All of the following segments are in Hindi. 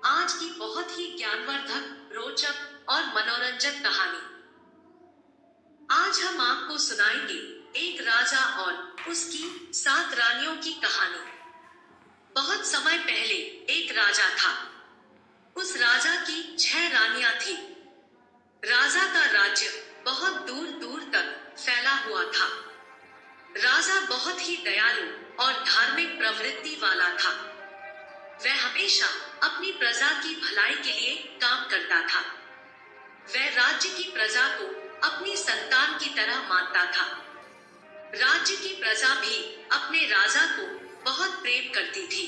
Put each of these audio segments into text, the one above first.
आज की बहुत ही ज्ञानवर्धक, रोचक और मनोरंजक कहानी। आज हम आपको सुनाएंगे एक राजा और उसकी 7 रानियों की कहानी। बहुत समय पहले एक राजा था। उस राजा की 6 रानियां थी। राजा का राज्य बहुत दूर दूर तक फैला हुआ था। राजा बहुत ही दयालु और धार्मिक प्रवृत्ति वाला था। वह हमेशा अपनी प्रजा की भलाई के लिए काम करता था। वह राज्य की प्रजा को अपनी संतान की तरह मानता था। राज्य की प्रजा भी अपने राजा को बहुत प्रेम करती थी।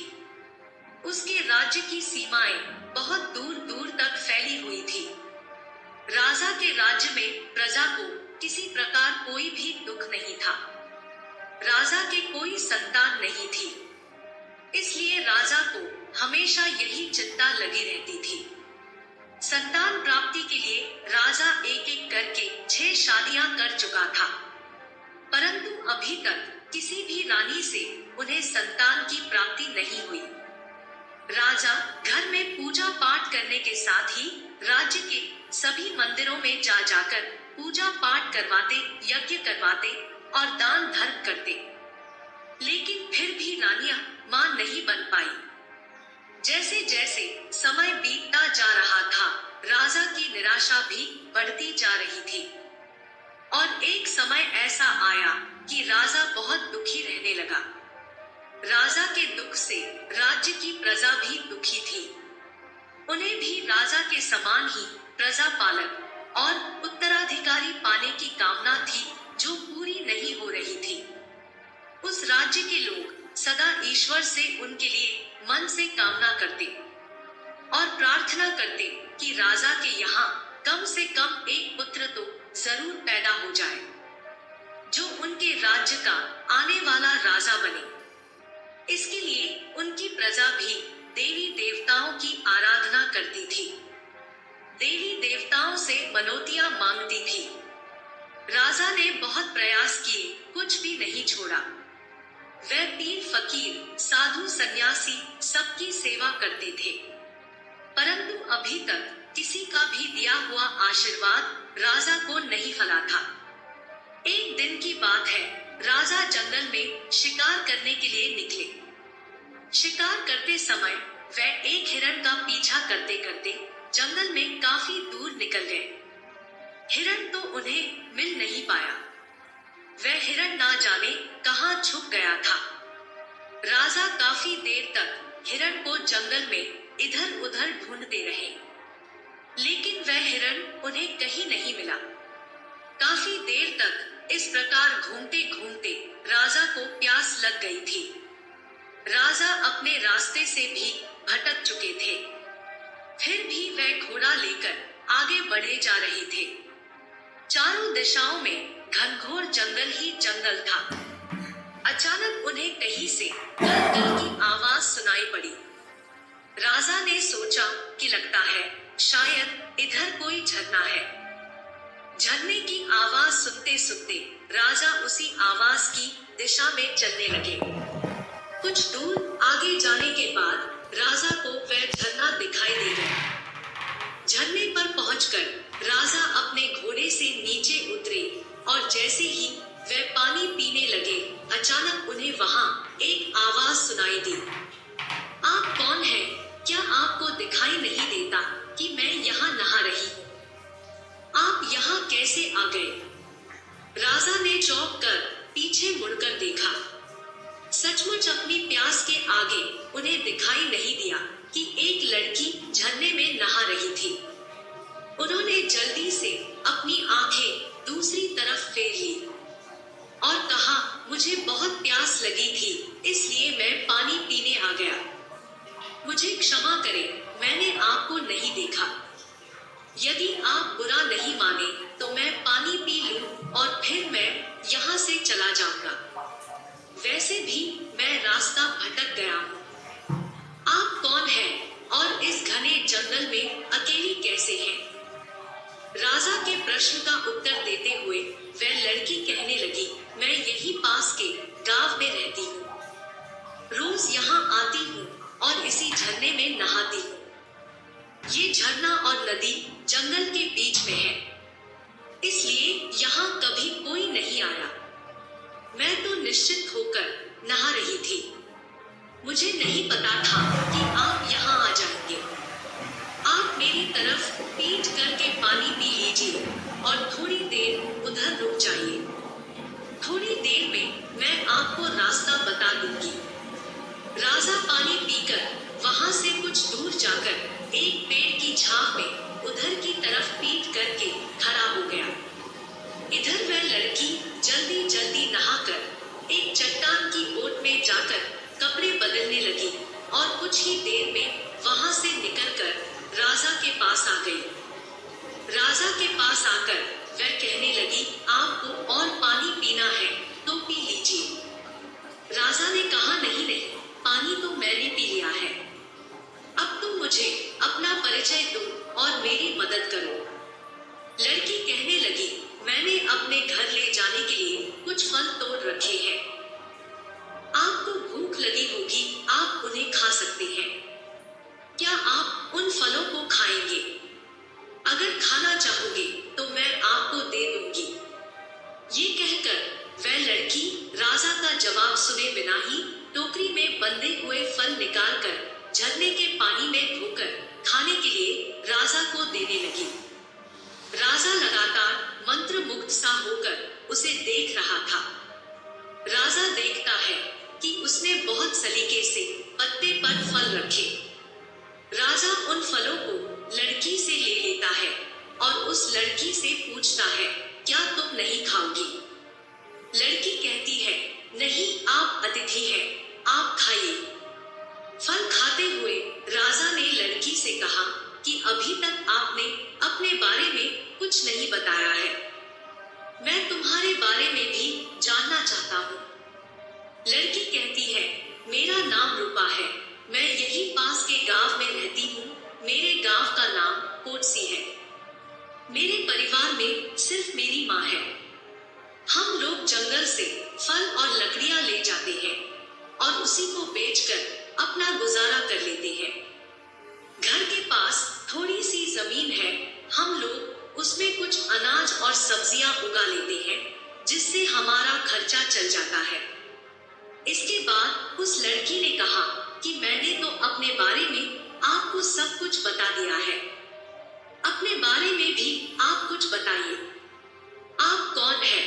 उसके राज्य की सीमाएं बहुत दूर दूर तक फैली हुई थी। राजा के राज्य में प्रजा को किसी प्रकार कोई भी दुख नहीं था। राजा के कोई संतान नहीं थी, इसलिए राजा को हमेशा यही चिंता लगी रहती थी। संतान प्राप्ति के लिए राजा एक एक करके 6 शादियां कर चुका था, परंतु अभी तक किसी भी रानी से उन्हें संतान की प्राप्ति नहीं हुई। राजा घर में पूजा पाठ करने के साथ ही राज्य के सभी मंदिरों में जा जाकर पूजा पाठ करवाते, यज्ञ करवाते और दान धर्म करते, लेकिन फिर भी रानियां मां नहीं बन पाई। जैसे जैसे समय बीतता जा रहा था, राजा की निराशा भी बढ़ती जा रही थी। और एक समय ऐसा आया कि राजा बहुत दुखी रहने लगा। राजा के दुख से राज्य की प्रजा भी दुखी थी। उन्हें भी राजा के समान ही प्रजा पालक और उत्तराधिकारी पाने की कामना थी, जो पूरी नहीं हो रही थी। उस राज्य के लोग सदा ईश्वर से उनके लिए मन से कामना करते और प्रार्थना करते कि राजा के यहाँ कम से कम एक पुत्र तो जरूर पैदा हो जाए, जो उनके राज्य का आने वाला राजा बने। इसके लिए उनकी प्रजा भी देवी देवताओं की आराधना करती थी। देवी देवताओं से मनौतियां मांगती थी। राजा ने बहुत प्रयास किए, कुछ भी नहीं छोड़ा। वह पीर, फकीर, साधु, सन्यासी सबकी सेवा करते थे, परंतु अभी तक किसी का भी दिया हुआ आशीर्वाद राजा को नहीं फला था। एक दिन की बात है, राजा जंगल में शिकार करने के लिए निकले। शिकार करते समय वह एक हिरण का पीछा करते करते जंगल में काफी दूर निकल गए। हिरण तो उन्हें मिल नहीं पाया। वह हिरण ना जाने कहां छुप गया था। राजा काफी देर तक हिरण को जंगल में इधर उधर ढूंढते रहे, लेकिन वह हिरण उन्हें कहीं नहीं मिला। काफी देर तक इस प्रकार घूमते घूमते राजा को प्यास लग गई थी। राजा अपने रास्ते से भी भटक चुके थे, फिर भी वह घोड़ा लेकर आगे बढ़े जा रहे थे। चारों दिशाओं में घनघोर जंगल ही जंगल था। अचानक उन्हें कहीं से गल गल की आवाज सुनाई पड़ी। राजा ने सोचा कि लगता है शायद इधर कोई झरना है। झरने की आवाज सुनते सुनते राजा उसी आवाज की दिशा में चलने लगे। कुछ दूर आगे जाने के बाद राजा को वह झरना दिखाई दे गया। झरने पर पहुंचकर राजा अपने घोड़े से नीचे उतरे और जैसे ही वह पानी पीने लगे, अचानक उन्हें वहां एक आवाज सुनाई दी। आप कौन हैं? क्या आपको दिखाई नहीं देता कि मैं यहाँ नहा रही हूँ? आप यहाँ कैसे आ गए? राजा ने चौंक कर पीछे मुड़कर देखा। सचमुच अपनी प्यास के आगे उन्हें दिखाई नहीं दिया कि एक लड़की झरने में नहा रही थी। उन्होंने जल्दी से अपनी आंखें दूसरी तरफ फेर ली और कहा, मुझे बहुत प्यास लगी थी, इसलिए मैं पानी पीने आ गया। मुझे क्षमा करें, मैंने आपको नहीं देखा। यदि आप बुरा नहीं माने तो मैं पानी पी लूं और फिर मैं यहाँ से चला जाऊंगा। वैसे भी मैं रास्ता भटक गया हूँ। आप कौन हैं और इस घने जंगल में अकेली कैसे हैं? राजा के प्रश्न का उत्तर देते हुए वह लड़की कहने लगी, मैं यही पास के गांव में रहती हूँ। रोज यहाँ आती हूँ और इसी झरने में नहाती हूँ। ये झरना और नदी जंगल के बीच में है, इसलिए यहाँ कभी कोई नहीं आया। मैं तो निश्चित होकर नहा रही थी। मुझे नहीं पता था कि आप यहाँ आ जाएंगे। आप मेरी तरफ पीठ करके पानी पी लीजिए और थोड़ी देर उधर रुक जाइए। थोड़ी देर में मैं आपको रास्ता बता दूंगी। राजा पानी पीकर वहां से कुछ दूर जाकर एक पेड़ की छांव में उधर की तरफ पीठ करके खड़ा हो गया। इधर वह लड़की जल्दी जल्दी नहाकर एक चट्टान की ओट में जाकर कपड़े बदलने लगी और कुछ ही देर में वहां से निकलकर राजा के पास आ गई। राजा के पास आकर वह कहने लगी, आपको और पानी पीना है तो पी लीजिए। राजा ने कहा, नहीं नहीं, पानी तो मैंने पी लिया है। अब तुम मुझे अपना परिचय दो और मेरी मदद करो। लड़की कहने लगी, मैंने अपने घर ले जाने के लिए कुछ फल तोड़ रखे हैं। आपको भूख लगी होगी, आप उन्हें खा सकते हैं। क्या आप उन फलों को खाएंगे? अगर खाना चाहोगे तो मैं आपको दे दूंगी। ये कहकर वह लड़की राजा का जवाब सुने बिना ही टोकरी में बंधे हुए फल निकालकर झरने के पानी में धोकर खाने के लिए राजा को देने लगी। राजा लगातार मंत्र मुग्ध सा होकर उसे देख रहा था। राजा देखता है कि उसने बहुत सलीके से पत्ते पर फल रखे। राजा उन फलों को लड़की से ले लेता है और उस लड़की से पूछता है, क्या तुम नहीं खाओगी? लड़की कहती है, नहीं, आप अतिथि हैं, आप खाइए। फल खाते हुए राजा ने लड़की से कहा कि अभी तक आपने अपने बारे में कुछ नहीं बताया है। मैं तुम्हारे बारे में भी जानना चाहता हूँ। लड़की कहती है, मेरा नाम रूपा है, मैं यही पास के गांव में रहती हूँ। मेरे गांव का नाम कोटसी है। मेरे परिवार में सिर्फ मेरी माँ है। हम लोग जंगल से फल और लकड़ियाँ ले जाते हैं और उसी को बेचकर अपना गुजारा कर लेते हैं। घर के पास थोड़ी सी जमीन है, हम लोग उसमें कुछ अनाज और सब्जियां उगा लेते हैं, जिससे हमारा खर्चा चल जाता है। इसके बाद उस लड़की ने कहा कि मैंने तो अपने बारे में आपको सब कुछ बता दिया है। अपने बारे में भी आप कुछ बताइए। आप कौन हैं?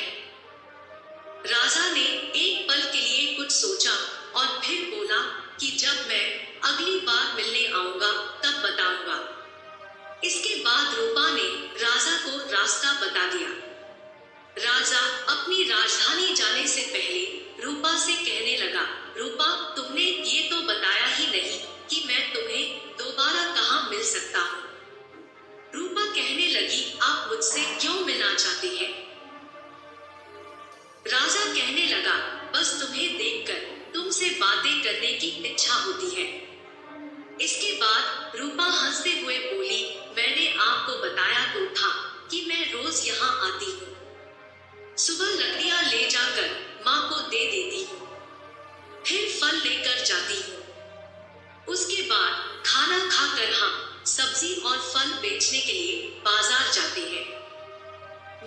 राजा ने एक पल के लिए कुछ सोचा और फिर बोला कि जब मैं अगली बार मिलने आऊंगा तब बताऊंगा। इसके बाद रूपा ने राजा को रास्ता बता दिया। राजा अपनी राजधानी जाने से पहले रूपा से कहने लगा, रूपा, तुमने ये तो बताया ही नहीं कि मैं तुम्हें दोबारा कहाँ मिल सकता हूँ। रूपा कहने लगी, आप मुझसे क्यों मिलना चाहते हैं? राजा कहने लगा, बस तुम्हें देखकर तुमसे बातें करने की इच्छा होती है। इसके बाद रूपा हंसते हुए बोली, मैंने आपको बताया तो था कि मैं रोज यहाँ आती हूँ। सुबह लकड़ियाँ ले जाकर माँ को दे देती हूँ, फिर फल लेकर जाती हूँ। उसके बाद खाना खाकर हम सब्जी और फल बेचने के लिए बाजार जाते हैं।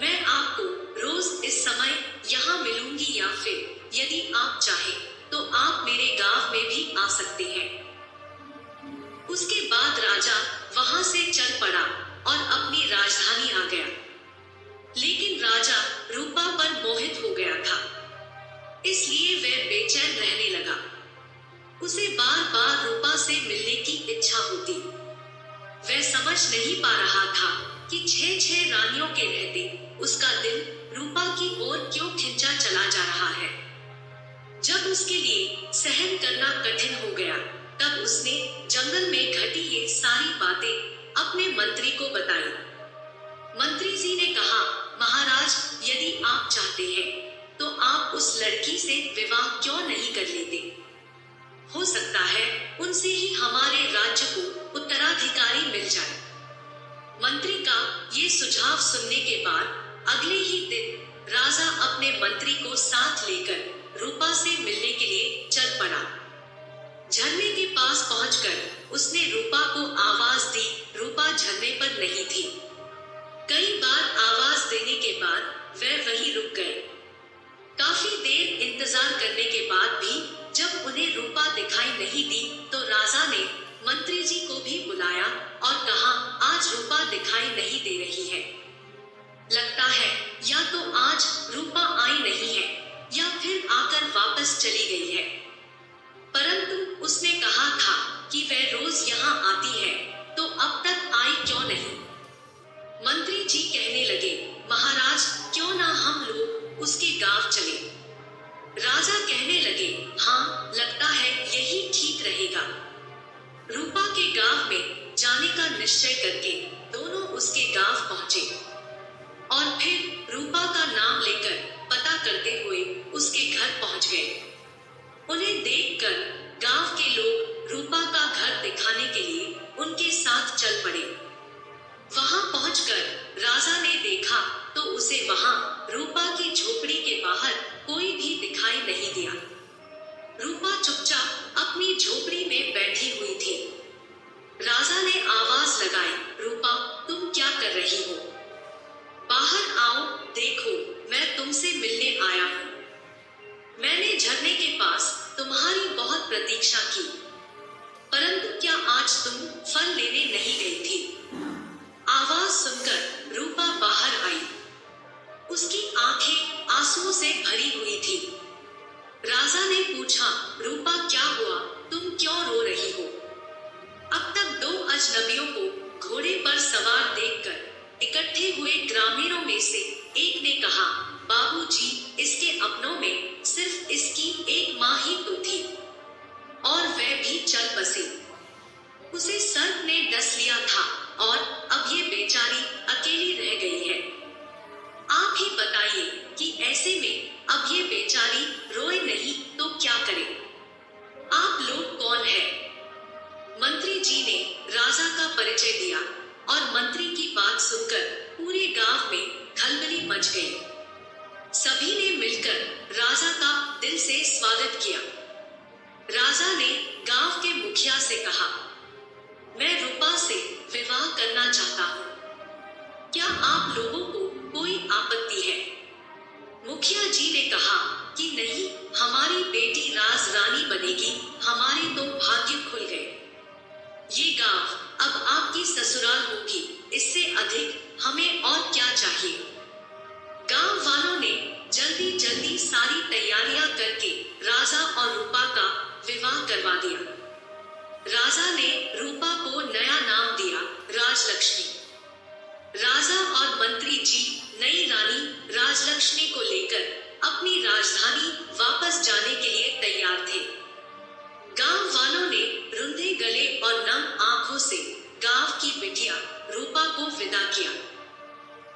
मैं आपको रोज इस समय यहाँ मिलूंगी या फिर यदि आप चाहें तो आप मेरे गांव में भी आ सकते हैं। उसके बाद राजा वहां से चल पड़ा और अपनी राजधानी आ गया। लेकिन राजा रूपा पर मोहित हो गया था, इसलिए वह बेचैन रहने लगा। उसे बार बार रूपा से मिलने की इच्छा होती। वह समझ नहीं पा रहा था कि 6 रानियों के रहते उसका दिल रूपा की ओर क्यों खिंचा चला जा रहा है। जब उसके लिए सहन करना कठिन हो गया, तब उसने जंगल में घटी ये सारी बातें अपने मंत्री को बताई। मंत्री जी ने कहा, महाराज, यदि आप चाहते हैं तो आप उस लड़की से विवाह क्यों नहीं कर लेते? हो सकता है उनसे ही हमारे राज्य को उत्तराधिकारी मिल जाए। मंत्री का ये सुझाव सुनने के बाद अगले ही दिन राजा अपने मंत्री को साथ लेकर रूपा से मिलने के लिए चल पड़ा। झरने के पास पहुंचकर उसने रूपा को आवाज दी, रूपा बार आवाज देने के बाद वे वहीं रुक गए। काफी देर इंतजार करने के बाद भी जब उन्हें रूपा दिखाई नहीं दी तो राजा ने मंत्री जी को भी बुलाया और कहा, आज रूपा दिखाई नहीं दे रही है। लगता है या तो आज रूपा आई नहीं है या फिर आकर वापस चली गई है। परंतु उसने कहा था कि वह रोज यहाँ आती है, तो अब तक आई क्यों नहीं? मंत्री जी कहने लगे, महाराज क्यों ना हम लोग उसके गांव चले। राजा कहने लगे, हाँ लगता है यही ठीक रहेगा। रूपा के गांव में जाने का निश्चय करके दोनों उसके गांव पहुंचे और फिर रूपा का नाम लेकर पता करते हुए उसके घर पहुंच गए। उन्हें देखकर गांव के लोग रूपा का घर दिखाने के लिए उनके साथ चल पड़े। वहां पहुंचकर राजा ने देखा तो उसे वहां रूपा की झोपड़ी के बाहर कोई भी दिखाई नहीं दिया। रूपा चुपचाप अपनी झोपड़ी में बैठी हुई थी। राजा ने आवाज लगाई, रूपा तुम क्या कर रही हो? बाहर आओ, देखो मैं तुमसे मिलने आया हूँ। मैंने झरने के पास तुम्हारी बहुत प्रतीक्षा की, परंतु क्या आज तुम फल लेने नहीं गई थी? आवाज सुनकर रूपा बाहर आई। उसकी आंखें आंसुओं से भरी हुई थी। राजा ने पूछा, रूपा क्या हुआ, तुम क्यों रो रही हो? अब तक दो अजनबियों को घोड़े पर सवार देखकर इकट्ठे हुए ग्रामीणों में से एक ने कहा, बाबूजी, इसके अपनों में सिर्फ इसकी एक माँ ही तो थी और वह भी चल बसी। उसे सर्प ने डस लिया था और अब ये बेचारी अकेली रह गई है। आप ही बताइए कि ऐसे में अब ये बेचारी रोए नहीं तो क्या करे? आप लोग कौन है? मंत्री जी ने राजा का परिचय दिया और मंत्री की बात सुनकर पूरे गांव में खलबली मच गई। सभी ने मिलकर राजा का दिल से स्वागत किया। राजा ने गांव के मुखिया से कहा, मैं रूपा से विवाह करना चाहता हूँ। क्या आप लोगों को कोई आपत्ति है? मुखिया जी ने कहा कि नहीं, हमारी बेटी राज रानी बनेगी, हमारे तो भाग्य खुल गए। ये गांव अब आपकी ससुराल होगी, इससे अधिक हमें और क्या चाहिए? गांव वालों ने जल्दी जल्दी सारी तैयारियां करके राजा और रूपा का विवाह करवा दिया। राजा ने रूपा को नया नाम दिया, राजलक्ष्मी। राजा और मंत्री जी नई रानी राजलक्ष्मी को लेकर अपनी राजधानी वापस जाने के लिए तैयार थे। गांव वालों ने रुंधे गले और नम आंखों से गांव की बिटिया रूपा को विदा किया।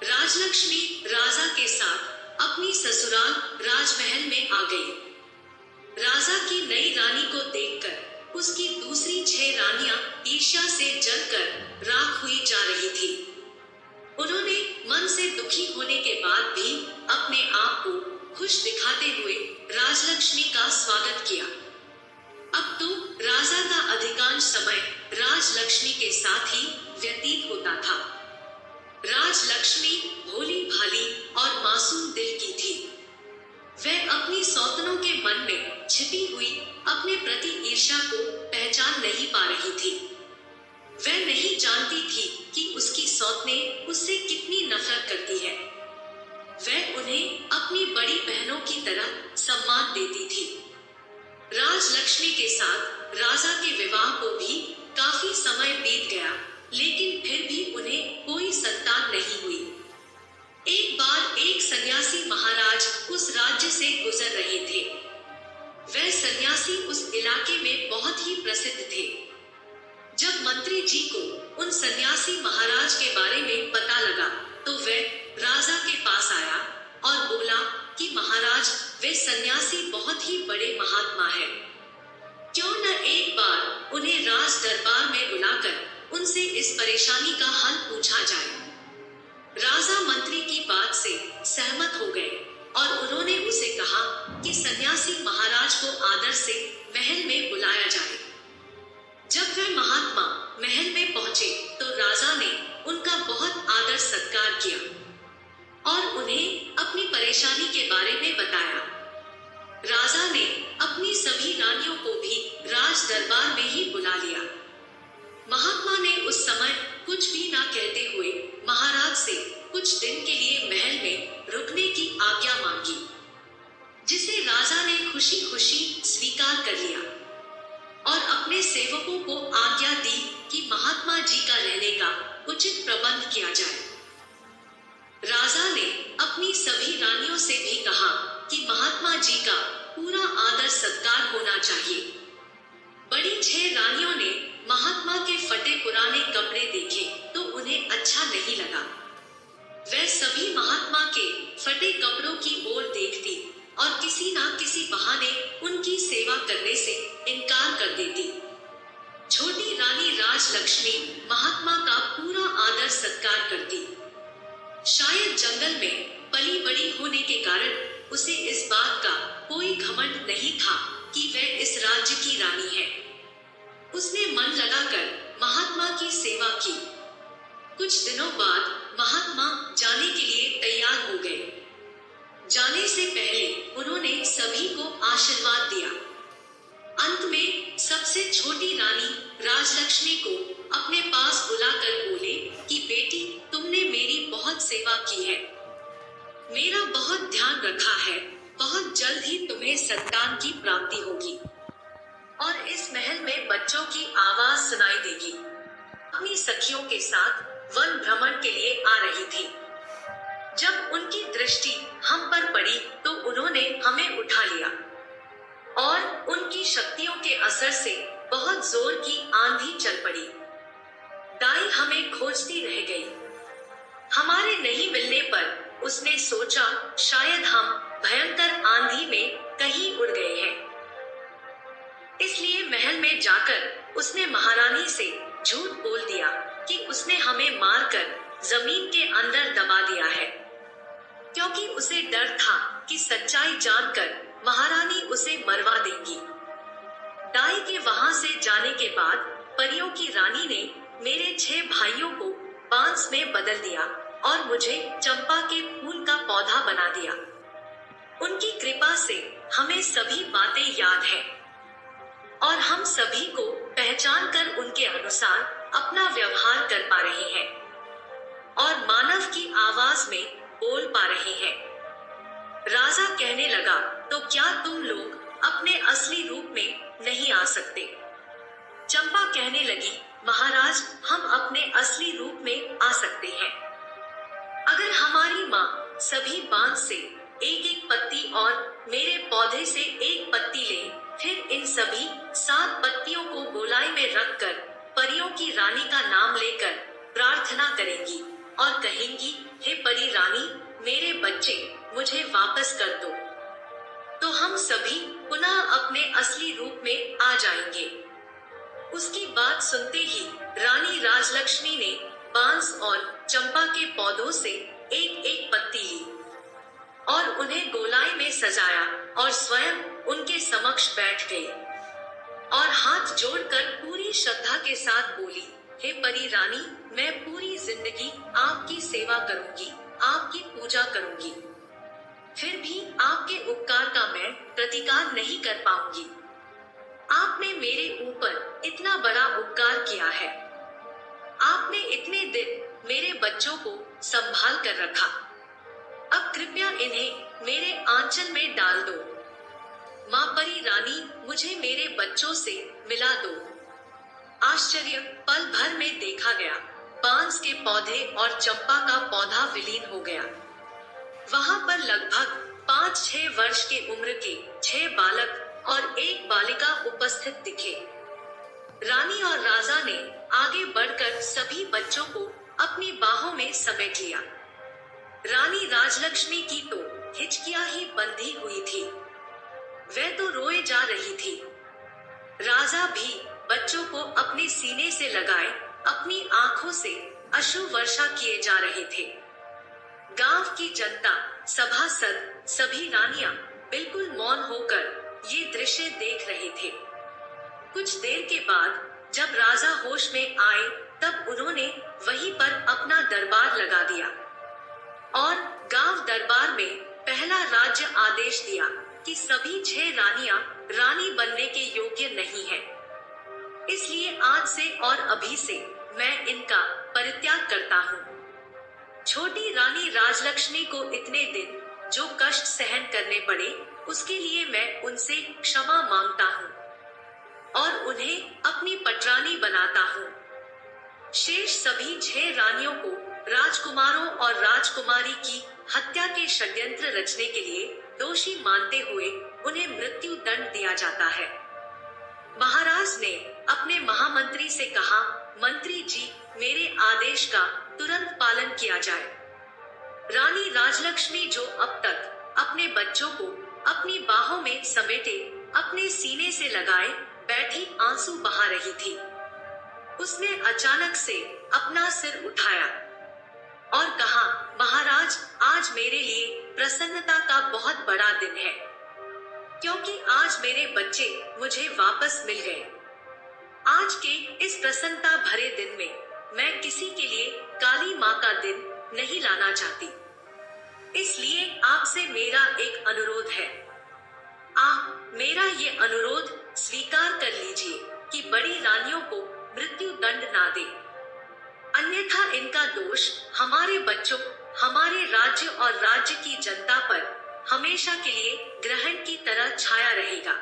राजलक्ष्मी राजा के साथ अपनी ससुराल राजमहल में आ गई। राजा की नई रानी को देखकर उसकी दूसरी 6 रानियां ईर्ष्या से जलकर राख हुई जा रही थी। उन्होंने मन से दुखी होने के बाद भी अपने आप को खुश दिखाते हुए राजलक्ष्मी का स्वागत किया। अब तो राजा का अधिकांश समय राजलक्ष्मी के साथ ही व्यतीत होता था। राजलक्ष्मी भोली भाली और मासूम दिल की थी। वह अपनी सौतनों के मन में छिपी हुई अपने प्रति ईर्ष्या को पहचान नहीं पा रही थी। वह नहीं जानती थी कि उसकी सौतनें उससे कितनी नफरत करती है। वह उन्हें अपनी बड़ी बहनों की तरह सम्मान देती थी। राजलक्ष्मी के साथ राजा के विवाह को भी काफी समय बीत गया, लेकिन फिर भी उन्हें कोई संतान नहीं हुई। एक बार एक सन्यासी महाराज उस राज्य से गुजर रहे थे। वह सन्यासी उस इलाके में बहुत ही प्रसिद्ध थे। जब मंत्री जी को उन सन्यासी महाराज के बारे में पता लगा तो वह राजा के पास आया और बोला कि महाराज, वे सन्यासी बहुत ही बड़े महात्मा हैं। क्यों न एक बार उन्हें राज दरबार में बुलाकर उनसे इस परेशानी का हल पूछा जाए। राजा मंत्री की बात से सहमत हो गए और उन्होंने उसे कहा कि सन्यासी महाराज को आदर से महल में बुलाया जाए। जब वह महात्मा महल में पहुंचे तो राजा ने उनका बहुत आदर सत्कार किया और उन्हें अपनी परेशानी के बारे में बताया। राजा ने अपनी सभी रानियों को भी राज दरबार में ही बुला लिया। महात्मा ने उस समय कुछ भी ना कहते हुए महाराज से कुछ दिन के लिए महल में रुकने की आज्ञा मांगी, जिसे राजा ने खुशी खुशी स्वीकार कर लिया और अपने सेवकों को आज्ञा दी कि महात्मा जी का रहने का उचित प्रबंध किया जाए। राजा ने अपनी सभी रानियों से भी कहा कि महात्मा जी का पूरा आदर सत्कार होना चाहिए। बड़ी 6 रानियों ने महात्मा के फटे पुराने कपड़े देखे तो उन्हें अच्छा नहीं लगा। वह सभी महात्मा के फटे कपड़ों की ओर देखती और किसी न किसी बहाने उनकी सेवा करने से इनकार कर देती। छोटी रानी राजलक्ष्मी महात्मा का पूरा आदर सत्कार करती। शायद जंगल में पली बड़ी होने के कारण उसे इस बात का कोई घमंड नहीं था कि वह इस राज्य की रानी है। उसने मन लगाकर महात्मा की सेवा की। कुछ दिनों बाद महात्मा जाने के लिए तैयार हो गए। जाने से पहले उन्होंने सभी को आशीर्वाद दिया। अंत में सबसे छोटी रानी राजलक्ष्मी को अपने पास बुलाकर बोले कि बेटी, तुमने मेरी बहुत सेवा की है, मेरा बहुत ध्यान रखा है, बहुत जल्द ही तुम्हें संतान की प्राप्ति होगी और इस महल में बच्चों की आवाज सुनाई देगी। अपनी सखियों के साथ वन भ्रमण के लिए आ रही थी। जब उनकी दृष्टि हम पर पड़ी तो उन्होंने हमें उठा लिया और उनकी शक्तियों के असर से बहुत जोर की आंधी चल पड़ी। दाई हमें खोजती रह गई। हमारे नहीं मिलने पर उसने सोचा शायद हम भयंकर आंधी में कहीं उड़ गए हैं। इसलिए महल में जाकर उसने महारानी से झूठ बोल दिया कि उसने हमें मारकर जमीन के अंदर दबा दिया है, क्योंकि उसे डर था कि सच्चाई जानकर महारानी उसे मरवा देंगी। दाई के वहां से जाने के बाद परियों की रानी ने मेरे 6 भाइयों को बांस में बदल दिया और मुझे चंपा के फूल का पौधा बना दिया। उनकी कृपा से हमें सभी बातें याद है और हम सभी को पहचान कर उनके अनुसार अपना व्यवहार कर पा रहे हैं और मानव की आवाज में बोल पा रहे हैं। राजा कहने लगा, तो क्या तुम लोग अपने असली रूप में नहीं आ सकते? चंपा कहने लगी, महाराज, हम अपने असली रूप में आ सकते हैं। अगर हमारी माँ सभी बांस से एक एक पत्ती और मेरे पौधे से एक पत्ती ले, फिर इन सभी 7 पत्तियों को गोलाई में रखकर परियों की रानी का नाम लेकर प्रार्थना करेंगी और कहेंगी, हे परी रानी, मेरे बच्चे मुझे वापस कर दो, तो हम सभी पुनः अपने असली रूप में आ जाएंगे। उसकी बात सुनते ही रानी राजलक्ष्मी ने बांस और चंपा के पौधों से एक एक पत्ती ली और उन्हें गोलाई में सजाया और स्वयं उनके समक्ष बैठ गई और हाथ जोड़कर पूरी श्रद्धा के साथ बोली, हे परी रानी, मैं पूरी जिंदगी आपकी सेवा करूंगी, आपकी पूजा करूंगी, फिर भी आपके उपकार का मैं प्रतिकार नहीं कर पाऊंगी। आपने मेरे ऊपर इतना बड़ा उपकार किया है। आपने इतने दिन मेरे बच्चों को संभाल कर रखा। अब कृपया इन्हें मेरे आंचल में डाल दो। माँ परी रानी, मुझे मेरे बच्चों से मिला दो। आश्चर्य पल भर में देखा गया। बांस के पौधे और चंपा का पौधा विलीन हो गया। वहां पर लगभग 5-6 वर्ष की उम्र के 6 बालक और 1 बालिका उपस्थित दिखे। रानी और राजा ने आगे बढ़कर सभी बच्चों को अपनी बाहों में समेट लिया। रानी राजलक्ष्मी की तो हिचकियां ही बंधी हुई थी। वह तो रोए जा रही थी। राजा भी बच्चों को अपने सीने से लगाए अपनी आंखों से अश्रु वर्षा किए जा रहे थे। गांव की जनता, सभासद, सभी रानियां बिल्कुल मौन होकर ये दृश्य देख रहे थे। कुछ देर के बाद जब राजा होश में आए तब उन्होंने वहीं पर अपना दरबार लगा दरबार में पहला राज्य आदेश दिया कि सभी 6 रानियां रानी बनने के योग्य नहीं हैं। इसलिए आज से और अभी से मैं इनका परित्याग करता हूँ। छोटी रानी राजलक्ष्मी को इतने दिन जो कष्ट सहन करने पड़े, उसके लिए मैं उनसे क्षमा मांगता हूँ और उन्हें अपनी पटरानी बनाता हूँ। शेष सभी 6 रानियों को राजकुमारों और राजकुमारी की हत्या के षड्यंत्र रचने के लिए दोषी मानते हुए उन्हें मृत्यु दंड दिया जाता है। महाराज ने अपने महामंत्री से कहा, मंत्री जी, मेरे आदेश का तुरंत पालन किया जाए। रानी राजलक्ष्मी जो अब तक अपने बच्चों को अपनी बाहों में समेटे अपने सीने से लगाए बैठी आंसू बहा रही थी, उसने अचानक से अपना सिर उठाया और कहा, महाराज, आज मेरे लिए प्रसन्नता का बहुत बड़ा दिन है, क्योंकि आज मेरे बच्चे मुझे वापस मिल गए। आज के इस प्रसन्नता भरे दिन में मैं किसी के लिए काली माँ का दिन नहीं लाना चाहती। इसलिए आपसे मेरा एक अनुरोध है। आप मेरा ये अनुरोध स्वीकार कर लीजिए कि बड़ी रानियों को मृत्यु दंड ना दे, अन्यथा इनका दोष हमारे बच्चों, हमारे राज्य और राज्य की जनता पर हमेशा के लिए ग्रहण की तरह छाया रहेगा।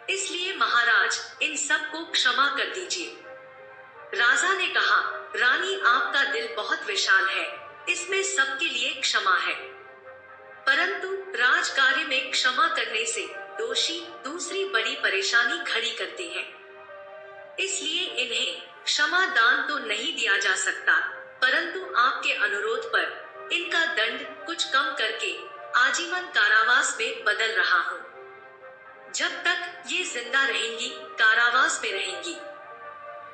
इसलिए महाराज, इन सब को क्षमा कर दीजिए। राजा ने कहा, रानी, आपका दिल बहुत विशाल है, इसमें सबके लिए क्षमा है, परंतु राजकार्य में क्षमा करने से दोषी दूसरी बड़ी परेशानी खड़ी करते हैं। इसलिए इन्हें क्षमा दान तो नहीं दिया जा सकता, परंतु आपके अनुरोध पर इनका दंड कुछ कम करके आजीवन कारावास में बदल रहा हूँ। जब तक ये जिंदा रहेंगी, कारावास में रहेंगी।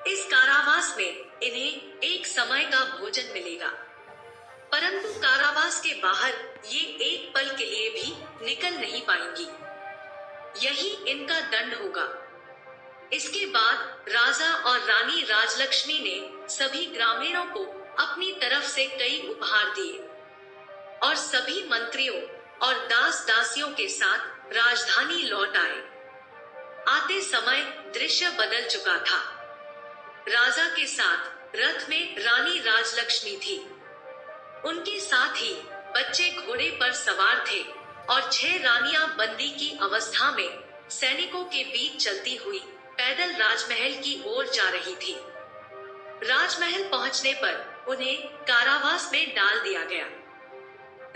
इस कारावास में इन्हें एक समय का भोजन मिलेगा, परंतु कारावास के बाहर ये एक पल के लिए भी निकल नहीं पाएंगी। यही इनका दंड होगा। इसके बाद राजा और रानी राजलक्ष्मी ने सभी ग्रामीणों को अपनी तरफ से कई उपहार दिए और सभी मंत्रियों और दास दासियों के साथ राजधानी लौट आए। आते समय दृश्य बदल चुका था। राजा के साथ रथ में रानी राजलक्ष्मी थी, उनके साथ ही बच्चे घोड़े पर सवार थे और 6 रानियां बंदी की अवस्था में सैनिकों के बीच चलती हुई पैदल राजमहल की ओर जा रही थी। राजमहल पहुंचने पर उन्हें कारावास में डाल दिया गया।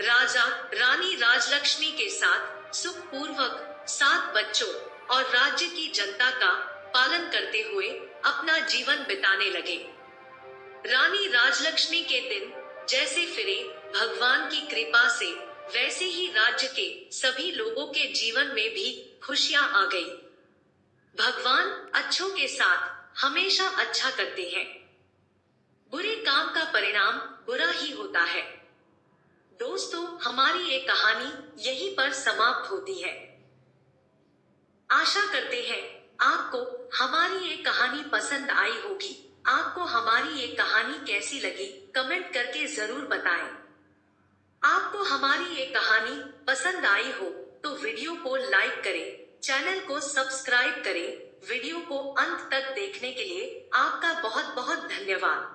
राजा रानी राजलक्ष्मी के साथ सुखपूर्वक 7 बच्चों और राज्य की जनता का पालन करते हुए अपना जीवन बिताने लगे। रानी राजलक्ष्मी के दिन जैसे फिरे भगवान की कृपा से, वैसे ही राज्य के सभी लोगों के जीवन में भी खुशियां आ गई। भगवान अच्छों के साथ हमेशा अच्छा करते हैं। बुरे काम का परिणाम बुरा ही होता है। दोस्तों, हमारी ये कहानी यहीं पर समाप्त होती है। आशा करते हैं आपको हमारी ये कहानी पसंद आई होगी। आपको हमारी ये कहानी कैसी लगी, कमेंट करके जरूर बताएं। आपको हमारी ये कहानी पसंद आई हो तो वीडियो को लाइक करें, चैनल को सब्सक्राइब करें। वीडियो को अंत तक देखने के लिए आपका बहुत बहुत धन्यवाद।